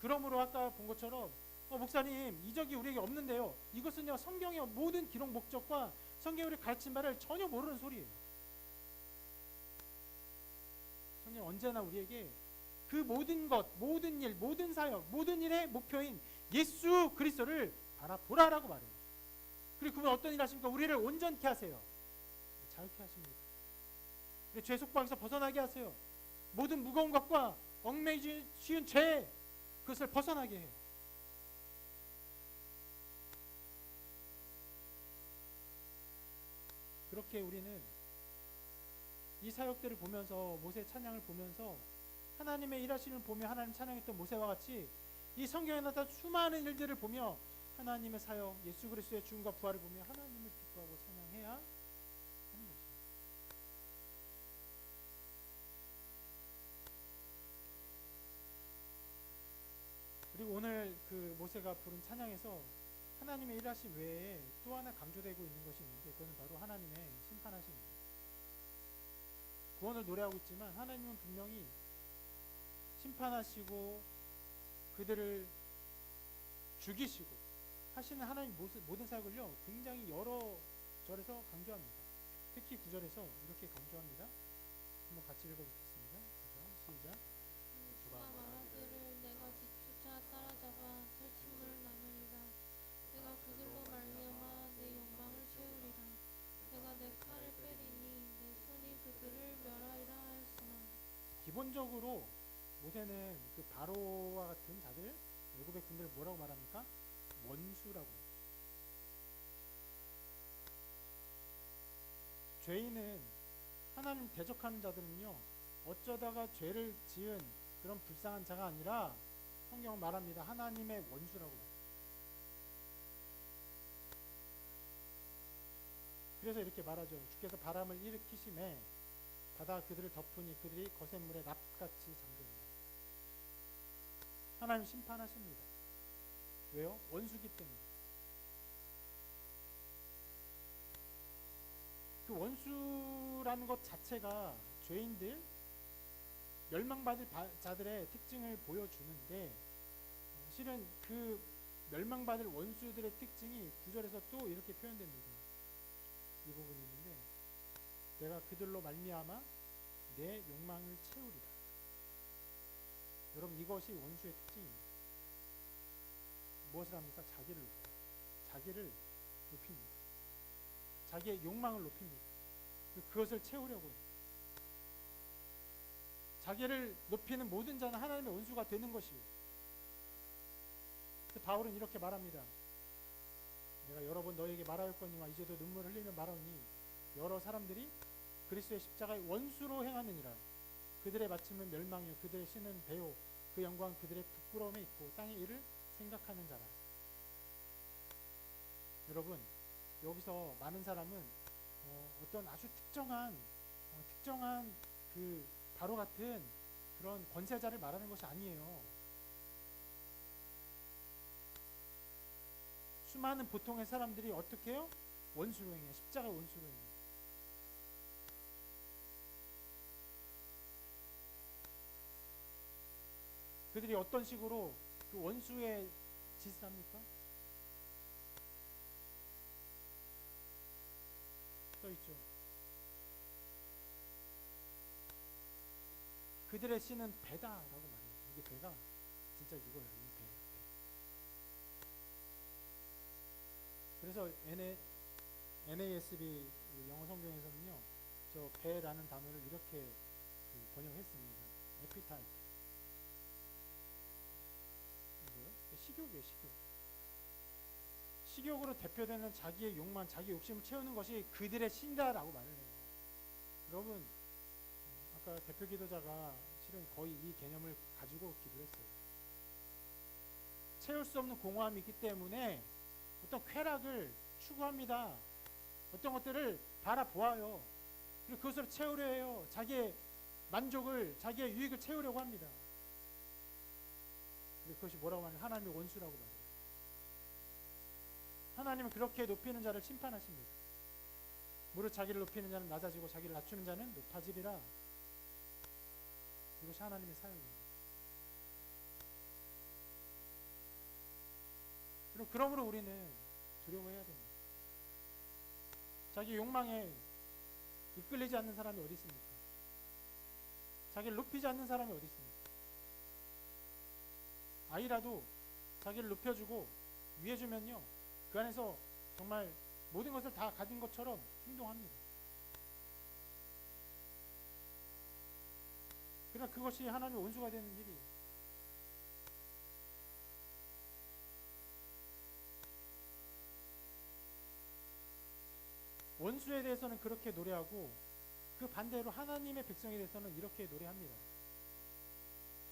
Speaker 1: 그러므로 아까 본 것처럼 목사님, 이적이 우리에게 없는데요. 이것은요, 성경의 모든 기록 목적과 성경이 우리 가르친 바를 전혀 모르는 소리예요. 성경 언제나 우리에게 그 모든 것, 모든 일, 모든 사역, 모든 일의 목표인 예수 그리스도를 바라보라라고 말해요. 그리고 그분 어떤 일 하십니까? 우리를 온전케 하세요. 자유케 하십니다. 우리 죄 속박에서 벗어나게 하세요. 모든 무거운 것과 얽매이기 쉬운 죄, 그것을 벗어나게 해요. 그렇게 우리는 이 사역들을 보면서, 모세 찬양을 보면서 하나님의 일하심을 보며 하나님 찬양했던 모세와 같이 이 성경에 나타난 수많은 일들을 보며 하나님의 사역, 예수 그리스도의 죽음과 부활을 보며 하나님을 기뻐하고 찬양해야 모세가 부른 찬양에서 하나님의 일하심 외에 또 하나 강조되고 있는 것이 있는데 그것은 바로 하나님의 심판하심입니다. 구원을 노래하고 있지만 하나님은 분명히 심판하시고 그들을 죽이시고 하시는 하나님 모든 사역을요 굉장히 여러 절에서 강조합니다. 특히 9절에서 이렇게 강조합니다. 한번 같이 읽어보겠습니다. 시작.
Speaker 2: 주가 말하기를 내가 뒤쫓아 따라잡아 설침물을 나누리라. 내가 그들로 말미암아 내 영광을 채우리라. 내가 내 칼을 빼리니 내 손이 그들을 멸하리라 하였으나.
Speaker 1: 기본적으로 모세는 그 바로와 같은 자들 애굽의 군대를 뭐라고 말합니까? 원수라고. 죄인은 하나님 대적하는 자들은요 어쩌다가 죄를 지은 그런 불쌍한 자가 아니라 성경은 말합니다. 하나님의 원수라고 말합니다. 그래서 이렇게 말하죠. 주께서 바람을 일으키심에 바다 그들을 덮으니 그들이 거센 물에 납같이 잠깁니다. 하나님 심판하십니다. 왜요? 원수기 때문에. 그 원수라는 것 자체가 죄인들, 멸망받을 자들의 특징을 보여주는데 실은 그 멸망받을 원수들의 특징이 9절에서 또 이렇게 표현됩니다. 이 부분이 있는데 내가 그들로 말미암아 내 욕망을 채우리라. 여러분 이것이 원수의 특징입니다. 무엇을 합니까? 자기를 높입니다. 자기의 욕망을 높입니다. 그것을 채우려고 해요. 자기를 높이는 모든 자는 하나님의 원수가 되는 것이요. 바울은 이렇게 말합니다. 내가 여러 번 너에게 말하였거니와 이제도 눈물을 흘리며 말하오니 여러 사람들이 그리스도의 십자가의 원수로 행하느니라. 그들의 마침은 멸망이요 그들의 신은 배요 그 영광 그들의 부끄러움에 있고 땅의 일을 생각하는 자라. 여러분 여기서 많은 사람은 어떤 아주 특정한 그 바로 같은 그런 권세자를 말하는 것이 아니에요. 수많은 보통의 사람들이 어떻게 해요? 원수로 행해요. 십자가 원수로 행해요. 그들이 어떤 식으로 그 원수의 짓을 합니까? 써있죠. 그들의 신은 배다라고 말해요. 이게 배가 진짜 이거예요. 이 배예요. 그래서 NASB 영어 성경에서는요, 저 배라는 단어를 이렇게 번역했습니다. appetite. 뭐요? 식욕이에요, 식욕. 식욕으로 대표되는 자기의 욕망, 자기 욕심을 채우는 것이 그들의 신이다라고 말을 해요. 여러분, 아까 대표 기도자가 실은 거의 이 개념을 가지고 기도를 했어요. 채울 수 없는 공허함이 있기 때문에 어떤 쾌락을 추구합니다. 어떤 것들을 바라보아요. 그리고 그것을 채우려 해요. 자기의 만족을, 자기의 유익을 채우려고 합니다. 근데 그것이 뭐라고 하냐면 하나님의 원수라고 말해요. 하나님은 그렇게 높이는 자를 심판하십니다. 무릇 자기를 높이는 자는 낮아지고 자기를 낮추는 자는 높아지리라. 이것이 하나님의 사역입니다. 그러므로 우리는 두려워해야 됩니다. 자기 욕망에 이끌리지 않는 사람이 어디 있습니까? 자기를 높이지 않는 사람이 어디 있습니까? 아이라도 자기를 높여주고 위해주면요, 그 안에서 정말 모든 것을 다 가진 것처럼 행동합니다. 그러나 그것이 하나님의 원수가 되는 일이에요. 원수에 대해서는 그렇게 노래하고 그 반대로 하나님의 백성에 대해서는 이렇게 노래합니다.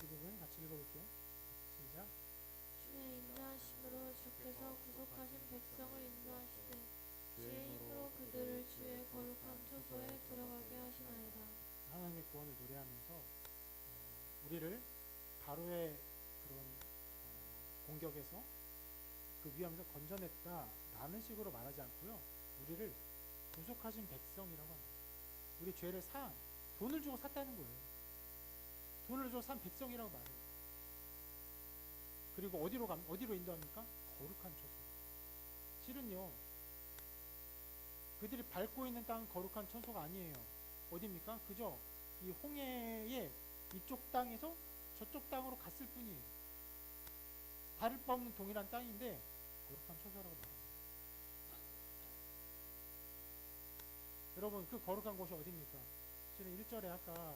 Speaker 1: 이 부분 같이 읽어볼게요. 시작.
Speaker 2: 주의 인도하심으로 주께서 구속하신 백성을 인도하시되 주의 힘으로 그들을 주의 거룩한 초소에 들어가게 하시나이다.
Speaker 1: 하나님의 구원을 노래하면서 우리를 바로의 그런 공격에서 그 위험에서 건져냈다라는 식으로 말하지 않고요. 우리를 구속하신 백성이라고 합니다. 우리 죄를 돈을 주고 샀다는 거예요. 돈을 주고 산 백성이라고 말해요. 그리고 어디로 인도합니까? 거룩한 처소. 실은요, 그들이 밟고 있는 땅은 거룩한 처소가 아니에요. 어디입니까? 그저 이 홍해의 이쪽 땅에서 저쪽 땅으로 갔을 뿐이에요. 다를 바 없는 동일한 땅인데 거룩한 처소라고 말합니다. 여러분, 그 거룩한 곳이 어디입니까? 실은 1절에 아까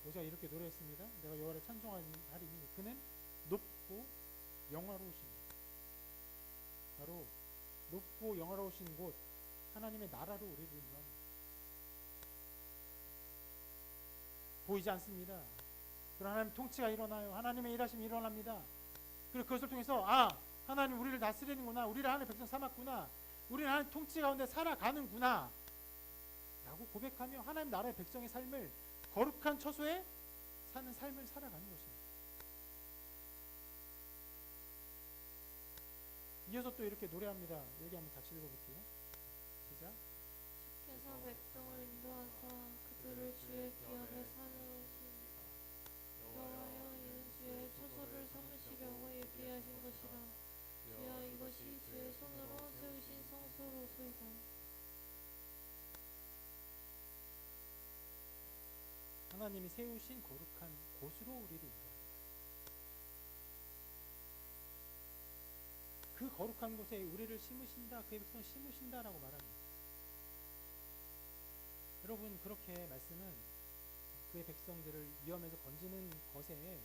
Speaker 1: 모세가 이렇게 노래했습니다. 내가 여호와를 찬송하리니 그는 높고 영화로우십니다. 바로 높고 영화로우신 곳, 하나님의 나라로 우리를 인도합니다. 보이지 않습니다. 그러나 하나님 통치가 일어나요. 하나님의 일하심이 일어납니다. 그리고 그것을 통해서 하나님 우리를 다스리는구나, 우리를 하나님의 백성 삼았구나, 우리는 하나님 통치 가운데 살아가는구나 라고 고백하며 하나님 나라의 백성의 삶을, 거룩한 처소에 사는 삶을 살아가는 것입니다. 이어서 또 이렇게 노래합니다. 여기 한번 같이 읽어볼게요. 시작.
Speaker 2: 주께서 백성을 인도하사 그들을 주의 기업에 사누신 여호와여, 이는 주의 처소를 삼으시려고 예비하신 것이라. 주여, 이것이 주의 손으로 세우신 성소로소이다.
Speaker 1: 하나님이 세우신 거룩한 곳으로 우리를 인도합니다. 그 거룩한 곳에 우리를 심으신다, 그의 백성을 심으신다라고 말합니다. 여러분, 그렇게 말씀은 그의 백성들을 위험에서 건지는 것에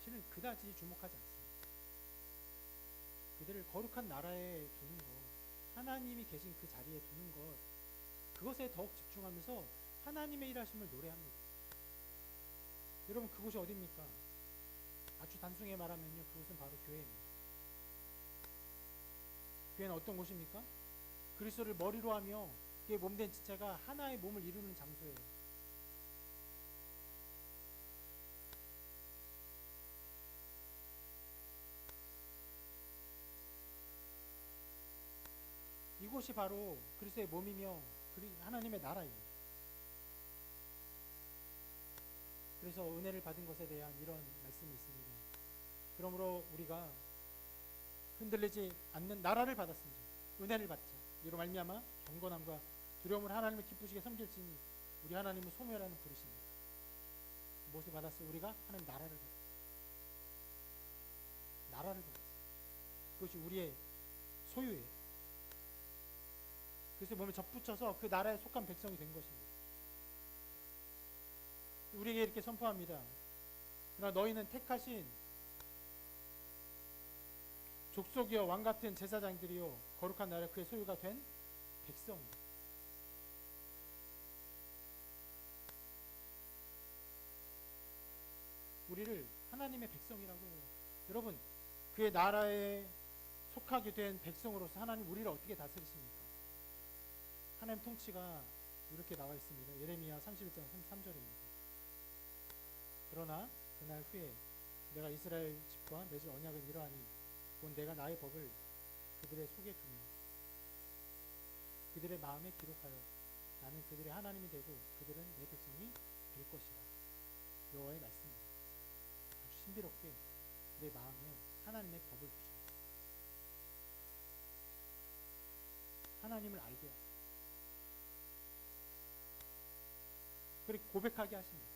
Speaker 1: 실은 그다지 주목하지 않습니다. 그들을 거룩한 나라에 두는 것, 하나님이 계신 그 자리에 두는 것, 그것에 더욱 집중하면서 하나님의 일하심을 노래합니다. 여러분, 그곳이 어디입니까? 아주 단순하게 말하면요, 그곳은 바로 교회입니다. 교회는 어떤 곳입니까? 그리스도를 머리로 하며 그의 몸된 지체가 하나의 몸을 이루는 장소예요. 이곳이 바로 그리스도의 몸이며 하나님의 나라입니다. 그래서 은혜를 받은 것에 대한 이런 말씀이 있습니다. 그러므로 우리가 흔들리지 않는 나라를 받았습니다. 은혜를 받자. 이로 말미암아 경건함과 두려움을 하나님을 기쁘시게 섬길지니 우리 하나님은 소멸하는 부르십니다. 무엇을 받았어요? 우리가 하나님 나라를 받았어요. 나라를 받았어요. 그것이 우리의 소유예요. 그래서 몸에 접붙여서 그 나라에 속한 백성이 된 것입니다. 우리에게 이렇게 선포합니다. 그러나 너희는 택하신 족속이여 왕같은 제사장들이요 거룩한 나라, 그의 소유가 된 백성입니다. 우리를 하나님의 백성이라고 해요. 여러분, 그의 나라에 속하게 된 백성으로서 하나님 우리를 어떻게 다스리십니까? 하나님 통치가 이렇게 나와 있습니다. 예레미야 31장 33절입니다. 그러나 그날 후에 내가 이스라엘 집과 맺을 언약은 이러하니 곧 내가 나의 법을 그들의 속에 두며 그들의 마음에 기록하여 나는 그들의 하나님이 되고 그들은 내 백성이 될 것이다. 여호와의 말씀입니다. 아주 신비롭게 내 마음에 하나님의 법을 주십니다. 하나님을 알게 하십니다. 그리고 고백하게 하십니다.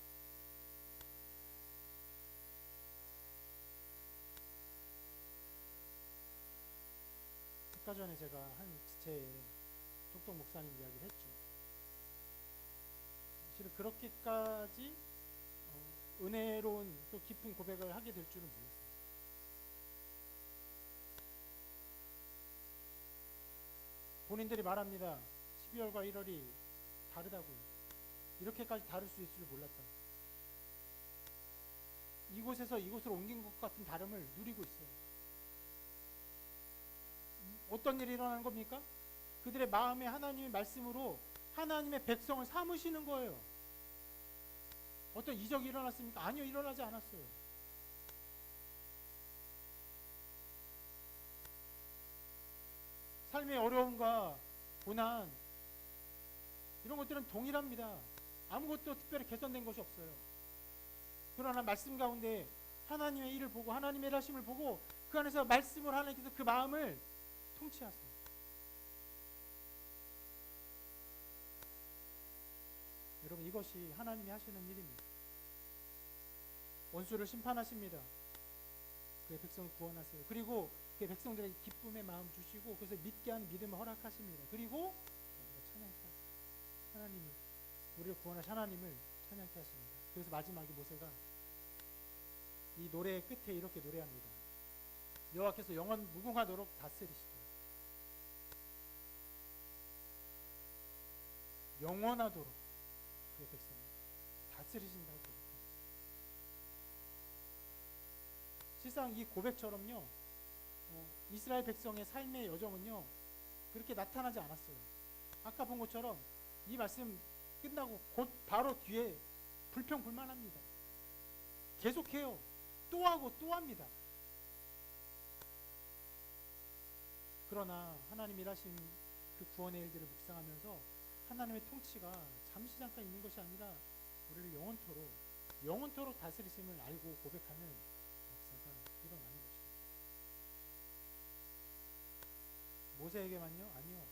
Speaker 1: 아까 전에 제가 한 지체에 톡톡 목사님 이야기를 했죠. 사실은 그렇게까지 은혜로운 또 깊은 고백을 하게 될 줄은 몰랐어요. 본인들이 말합니다. 12월과 1월이 다르다고요. 이렇게까지 다를 수 있을 줄 몰랐다. 이곳에서 이곳으로 옮긴 것 같은 다름을 누리고 있어요. 어떤 일이 일어나는 겁니까? 그들의 마음에 하나님의 말씀으로 하나님의 백성을 삼으시는 거예요. 어떤 이적이 일어났습니까? 아니요, 일어나지 않았어요. 삶의 어려움과 고난 이런 것들은 동일합니다. 아무것도 특별히 개선된 것이 없어요. 그러나 말씀 가운데 하나님의 일을 보고 하나님의 일하심을 보고 그 안에서 말씀을 하나님께서 그 마음을 통치하세요. 여러분 이것이 하나님이 하시는 일입니다. 원수를 심판하십니다. 그의 백성을 구원하세요. 그리고 그의 백성들에게 기쁨의 마음 주시고 그래서 믿게 하는 믿음을 허락하십니다. 그리고 찬양케 하세요. 하나님을 우리를 구원하신 하나님을 찬양케 하십니다. 그래서 마지막에 모세가 이 노래의 끝에 이렇게 노래합니다. 여호와께서 영원 무궁하도록 다스리시되 영원하도록 그의 백성을 다스리신다고 고백합니다. 실상 이 고백처럼요 이스라엘 백성의 삶의 여정은요 그렇게 나타나지 않았어요. 아까 본 것처럼 이 말씀 끝나고 곧 바로 뒤에 불평불만합니다. 계속해요. 또 하고 또 합니다. 그러나 하나님 일하신 그 구원의 일들을 묵상하면서 하나님의 통치가 잠시 잠깐 있는 것이 아니라 우리를 영원토록 다스리심을 알고 고백하는 역사가 일어나는 것입니다. 모세에게만요? 아니요.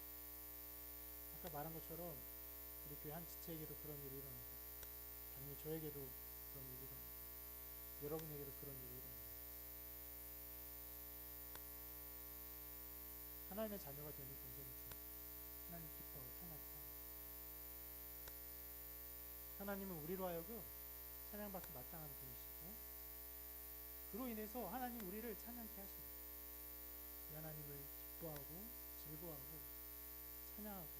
Speaker 1: 아까 말한 것처럼 우리 교회 한 지체에게도 그런 일이 일어나고 당연히 저에게도 그런 일이 일어나고 여러분에게도 그런 일이 일어나고 하나님의 자녀가 되는 존재를 줍니다. 하나님 기뻐하고 찬양하고 하나님은 우리로 하여금 찬양받기 마땅한 분이시고 그로 인해서 하나님 우리를 찬양케 하십니다. 이 하나님을 기뻐하고 즐거워하고 찬양하고